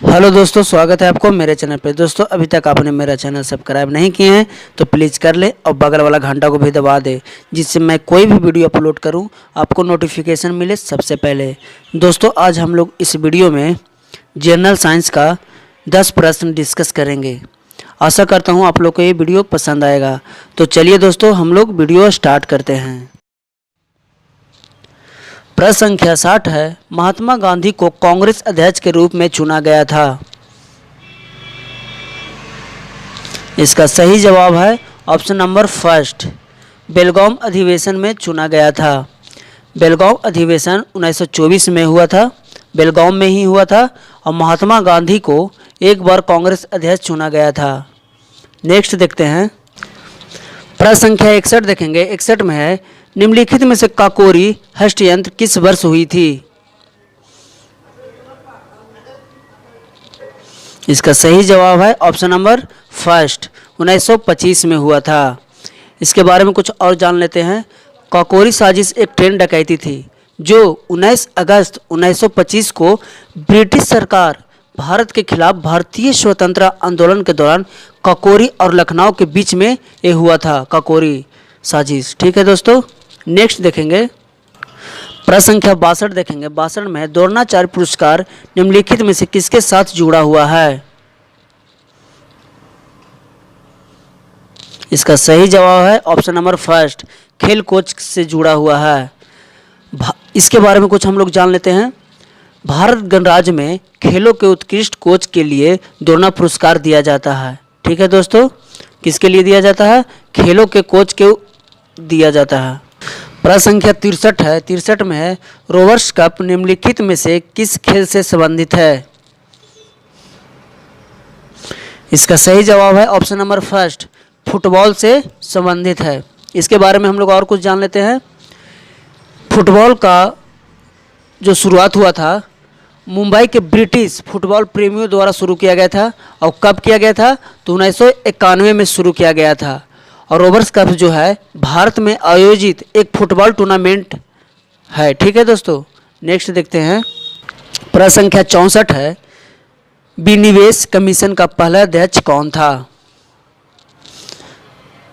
Hello दोस्तों, स्वागत है आपको मेरे चैनल पे। दोस्तों अभी तक आपने मेरा चैनल सब्सक्राइब नहीं किए हैं तो प्लीज़ कर ले और बगल वाला घंटा को भी दबा दे, जिससे मैं कोई भी वीडियो अपलोड करूं आपको नोटिफिकेशन मिले सबसे पहले। दोस्तों आज हम लोग इस वीडियो में जनरल साइंस का 10 प्रश्न डिस्कस करेंगे। आशा करता हूँ आप लोग को ये वीडियो पसंद आएगा। तो चलिए दोस्तों हम लोग वीडियो स्टार्ट करते हैं। प्रश्न संख्या 60 है, महात्मा गांधी को कांग्रेस अध्यक्ष के रूप में चुना गया था। इसका सही जवाब है ऑप्शन नंबर फर्स्ट, बेलगाम अधिवेशन में चुना गया था। बेलगाम अधिवेशन 1924 में हुआ था, बेलगाम में ही हुआ था और महात्मा गांधी को एक बार कांग्रेस अध्यक्ष चुना गया था। नेक्स्ट देखते हैं, प्रश्न संख्या 61 देखेंगे। 61 में है, निम्नलिखित में से काकोरी हस्तयंत्र किस वर्ष हुई थी? इसका सही जवाब है ऑप्शन नंबर फर्स्ट, 1925 में हुआ था। इसके बारे में कुछ और जान लेते हैं। काकोरी साजिश एक ट्रेन डकैती थी जो 19 अगस्त 1925 को ब्रिटिश सरकार भारत के खिलाफ भारतीय स्वतंत्रता आंदोलन के दौरान काकोरी और लखनऊ के बीच में ये हुआ था, काकोरी साजिश। ठीक है दोस्तों, नेक्स्ट देखेंगे। प्रश्न संख्या 62 देखेंगे। 62 में द्रोणाचार्य पुरस्कार निम्नलिखित में से किसके साथ जुड़ा हुआ है? इसका सही जवाब है ऑप्शन नंबर फर्स्ट, खेल कोच से जुड़ा हुआ है। इसके बारे में कुछ हम लोग जान लेते हैं। भारत गणराज्य में खेलों के उत्कृष्ट कोच के लिए द्रोणा पुरस्कार दिया जाता है। ठीक है दोस्तों, किसके लिए दिया जाता है? खेलों के कोच के दिया जाता है। प्रश्न संख्या 63 है। 63 में है, रोवर्स कप निम्नलिखित में से किस खेल से संबंधित है? इसका सही जवाब है ऑप्शन नंबर फर्स्ट, फुटबॉल से संबंधित है। इसके बारे में हम लोग और कुछ जान लेते हैं। फुटबॉल का जो शुरुआत हुआ था मुंबई के ब्रिटिश फुटबॉल प्रेमियों द्वारा शुरू किया गया था। और कब किया गया था? तो 1991 में शुरू किया गया था। और रोवर्स कप जो है भारत में आयोजित एक फुटबॉल टूर्नामेंट है। ठीक है दोस्तों, नेक्स्ट देखते हैं। प्रश्न संख्या 64 है, विनिवेश कमीशन का पहला अध्यक्ष कौन था?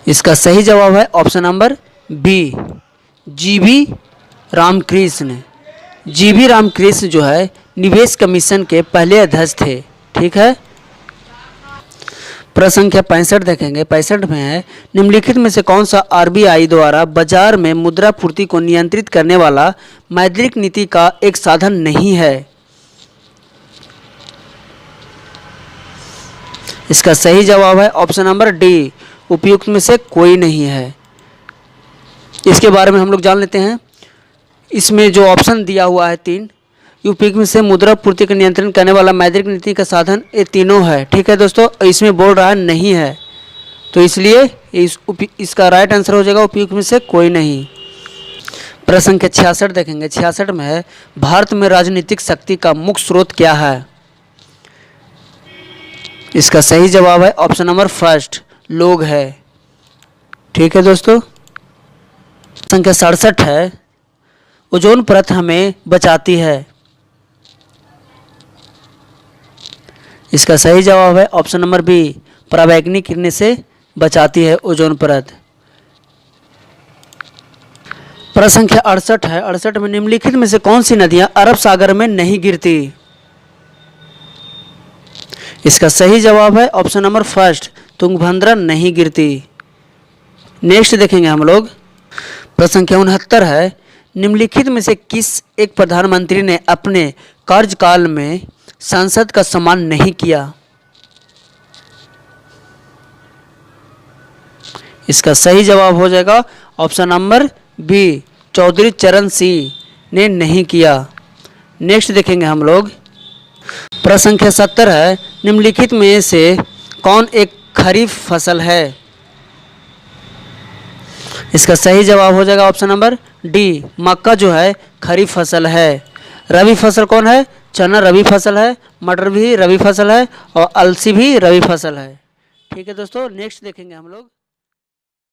इसका सही जवाब है ऑप्शन नंबर बी, जीवी रामकृष्ण। जीवी रामकृष्ण जो है निवेश कमीशन के पहले अध्यक्ष थे। ठीक है। प्रश्न संख्या 65 देखेंगे। 65 में है, निम्नलिखित में से कौन सा आरबीआई द्वारा बाजार में मुद्रापूर्ति को नियंत्रित करने वाला मौद्रिक नीति का एक साधन नहीं है? इसका सही जवाब है ऑप्शन नंबर डी, उपयुक्त में से कोई नहीं है। इसके बारे में हम लोग जान लेते हैं। इसमें जो ऑप्शन दिया हुआ है 3, उपयुक्त में से मुद्रा पूर्ति का नियंत्रण करने वाला मौद्रिक नीति का साधन, ये तीनों है। ठीक है दोस्तों, इसमें बोल रहा है नहीं है, तो इसलिए इसका राइट आंसर हो जाएगा उपयुक्त में से कोई नहीं। प्रश्न संख्या 66 देखेंगे। 66 में है, भारत में राजनीतिक शक्ति का मुख्य स्रोत क्या है? इसका सही जवाब है ऑप्शन नंबर फर्स्ट, लोग है। ठीक है दोस्तों। संख्या 67 है, ओजोन परत हमें बचाती है। इसका सही जवाब है ऑप्शन नंबर बी, पराबैंगनी किरणें से बचाती है ओजोन परत। प्रश्न संख्या 68 है। 68 में निम्नलिखित में से कौन सी नदियां अरब सागर में नहीं गिरती? इसका सही जवाब है ऑप्शन नंबर फर्स्ट, तुंगभद्रा नहीं गिरती। नेक्स्ट देखेंगे हम लोग। प्रश्न संख्या 69 है, निम्नलिखित में से किस एक प्रधानमंत्री ने अपने कार्यकाल में संसद का सम्मान नहीं किया? इसका सही जवाब हो जाएगा ऑप्शन नंबर बी, चौधरी चरण सिंह ने नहीं किया। नेक्स्ट देखेंगे हम लोग। प्रश्न संख्या 70 है, निम्नलिखित में से कौन एक खरीफ फसल है? इसका सही जवाब हो जाएगा ऑप्शन नंबर डी, मक्का जो है खरीफ फसल है। रबी फसल कौन है? चना रबी फसल है, मटर भी रबी फसल है और अलसी भी रबी फसल है। ठीक है दोस्तों, नेक्स्ट देखेंगे हम लोग।